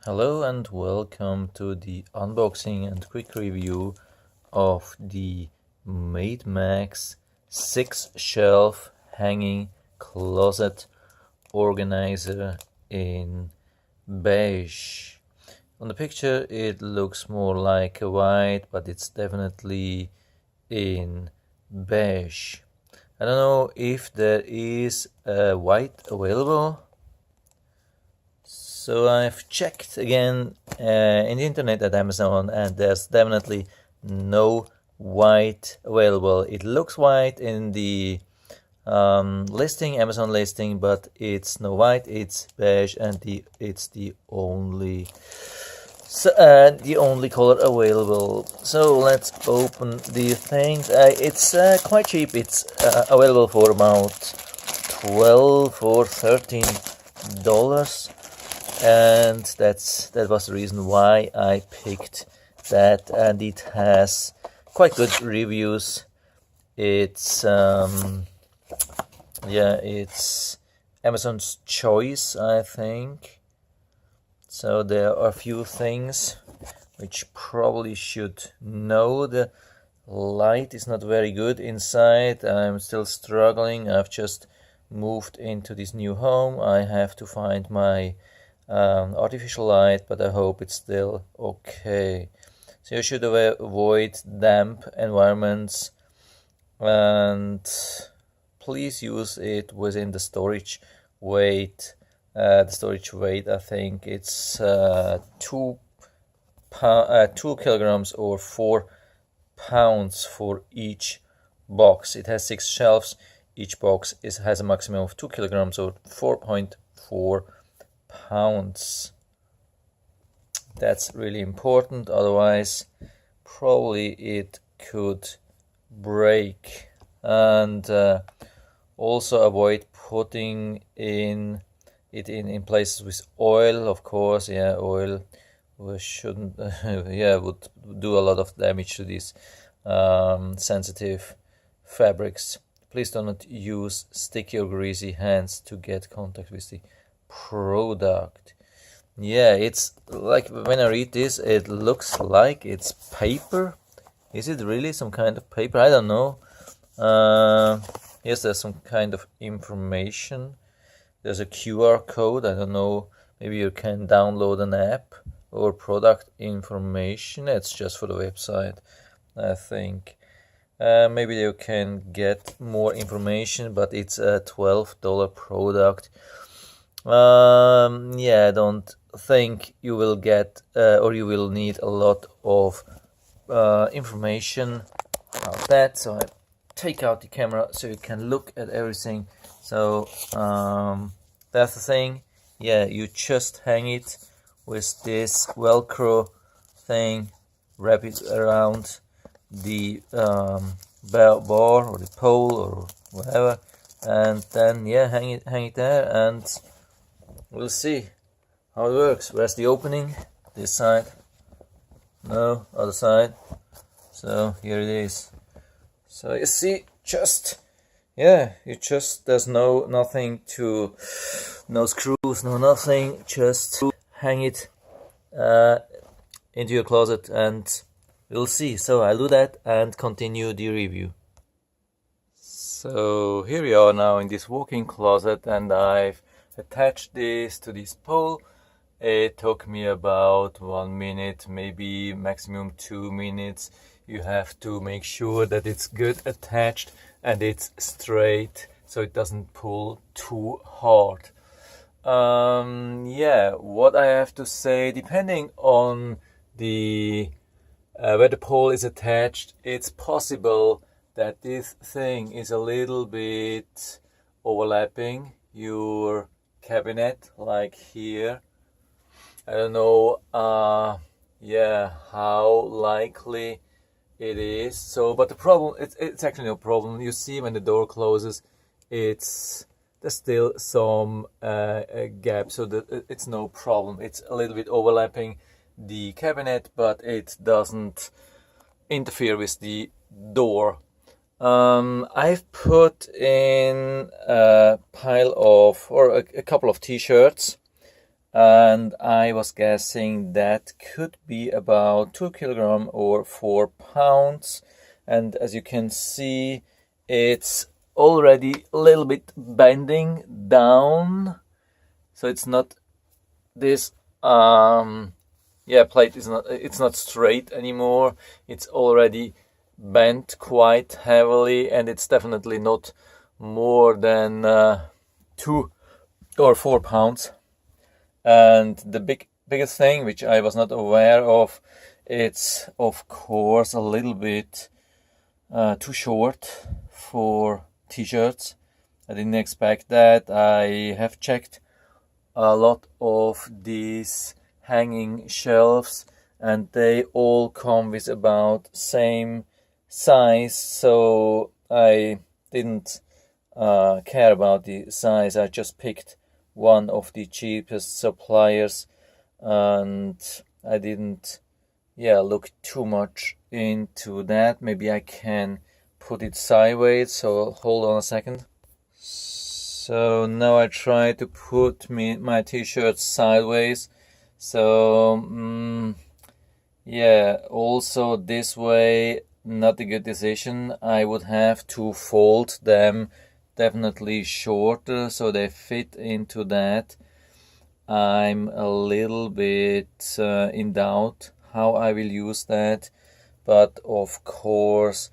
Hello and welcome to the unboxing and quick review of the MaidMAX 6-shelf hanging closet organizer in beige. On the picture it looks more like a white, but it's definitely in beige. I don't know if there is a white available. So I've checked again in the internet at Amazon, and there's definitely no white available. It looks white in the Amazon listing, but it's no white. It's beige, and it's the only color available. So let's open the thing. It's quite cheap. It's available for about $12 or $13. And that was the reason why I picked that, and it has quite good reviews. It's it's Amazon's choice, I think. So there are a few things which probably should know. The light is not very good inside. I'm still struggling. I've just moved into this new home. I have to find my artificial light, but I hope it's still okay. So you should avoid damp environments, and please use it within the storage weight. I think it's 2 kilograms or 4 pounds for each box. It has 6 shelves. Each box has a maximum of 2 kilograms or 4.4 pounds. That's really important, otherwise probably it could break. And also avoid putting it in places with oil, of course. Oil shouldn't would do a lot of damage to these sensitive fabrics. Please do not use sticky or greasy hands to get contact with the product. It's like, when I read this, it looks like it's paper. Is it really some kind of paper? I don't know. Yes, there's some kind of information. There's a QR code. I don't know, maybe you can download an app or product information. It's just for the website, I think. Maybe you can get more information, but it's a $12 product. I don't think you will get or you will need a lot of information about that. So I take out the camera so you can look at everything. So that's the thing. You just hang it with this Velcro thing, wrap it around the bar or the pole or whatever, and then hang it there, and we'll see how it works. Where's the opening? This side? No, other side. So here it is. So you see, there's no screws, no nothing. Just hang it into your closet, and we'll see. So I'll do that and continue the review. So here we are now in this walk-in closet, and I've attached this to this pole. It took me about 1 minute, maybe maximum 2 minutes. You have to make sure that it's good attached and it's straight, so it doesn't pull too hard. What I have to say, depending on the where the pole is attached, it's possible that this thing is a little bit overlapping your cabinet, like here. I don't know how likely it is. So, but the problem, it's actually no problem. You see, when the door closes, there's still some gap, so that it's no problem. It's a little bit overlapping the cabinet, but it doesn't interfere with the door. I've put in a pile of, or a couple of t-shirts, and I was guessing that could be about 2 kilograms or 4 pounds. And as you can see, it's already a little bit bending down, so it's not this plate is not, it's not straight anymore. It's already bent quite heavily, and it's definitely not more than 2 or 4 pounds. And the biggest thing which I was not aware of, it's of course a little bit too short for t-shirts. I didn't expect that. I have checked a lot of these hanging shelves, and they all come with about same size, so I didn't care about the size. I just picked one of the cheapest suppliers, and I didn't look too much into that. Maybe I can put it sideways, so hold on a second. So now I try to put my t-shirt sideways. So also this way, not a good decision. I would have to fold them definitely shorter so they fit into that. I'm a little bit in doubt how I will use that, but of course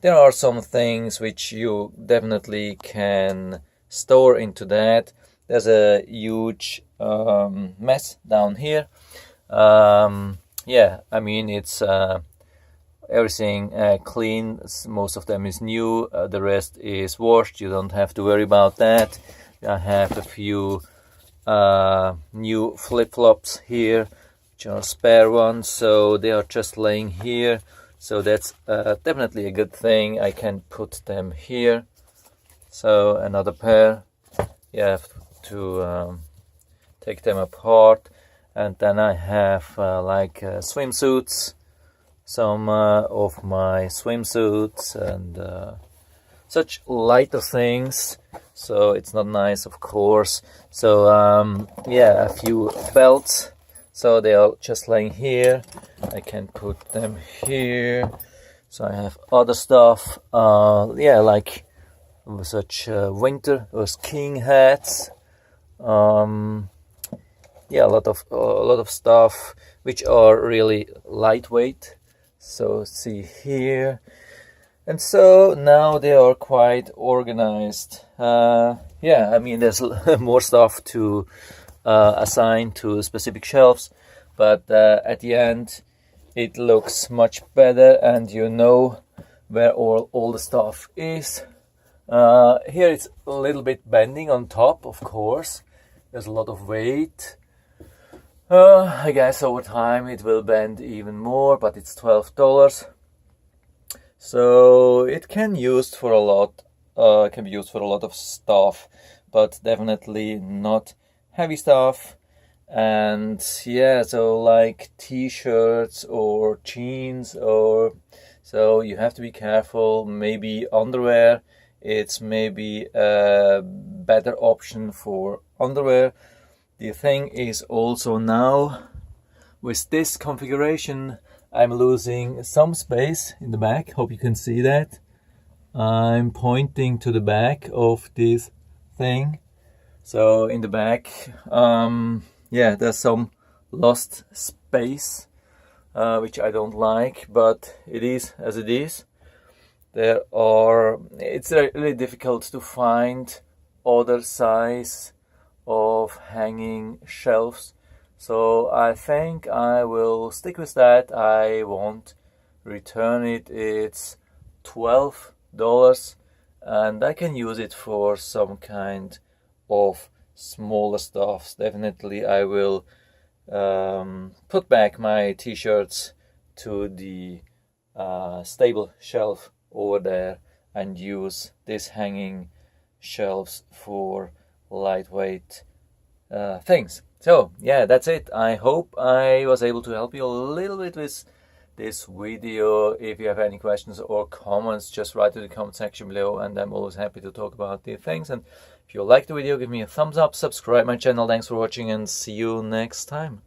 there are some things which you definitely can store into that. There's a huge mess down here. I mean, it's everything clean. Most of them is new. The rest is washed. You don't have to worry about that. I have a few new flip-flops here, which are spare ones, so they are just laying here. So that's definitely a good thing. I can put them here. So another pair. You have to take them apart. And then I have swimsuits, some of my swimsuits and such lighter things. So it's not nice, of course. So a few belts. So they are just laying here. I can put them here. So I have other stuff. Like such winter or skiing hats. A lot of stuff which are really lightweight. So see here. And so now they are quite organized. I mean, there's more stuff to assign to specific shelves, but at the end it looks much better, and you know where all the stuff is. Here it's a little bit bending on top, of course. There's a lot of weight. I guess over time it will bend even more, but it's $12. So it can be used for a lot of stuff, but definitely not heavy stuff. And so like t-shirts or jeans, or so you have to be careful. Maybe underwear, it's maybe a better option for underwear. The thing is also now with this configuration, I'm losing some space in the back. Hope you can see that. I'm pointing to the back of this thing. So in the back, there's some lost space, which I don't like, but it is as it is. It's really difficult to find other size of hanging shelves. So I think I will stick with that. I won't return it. It's $12 and I can use it for some kind of smaller stuff. Definitely I will put back my t-shirts to the stable shelf over there and use this hanging shelves for lightweight things. So that's it. I hope I was able to help you a little bit with this video. If you have any questions or comments, just write to the comment section below, and I'm always happy to talk about these things. And if If you liked the video, give me a thumbs up, subscribe my channel. Thanks for watching and see you next time.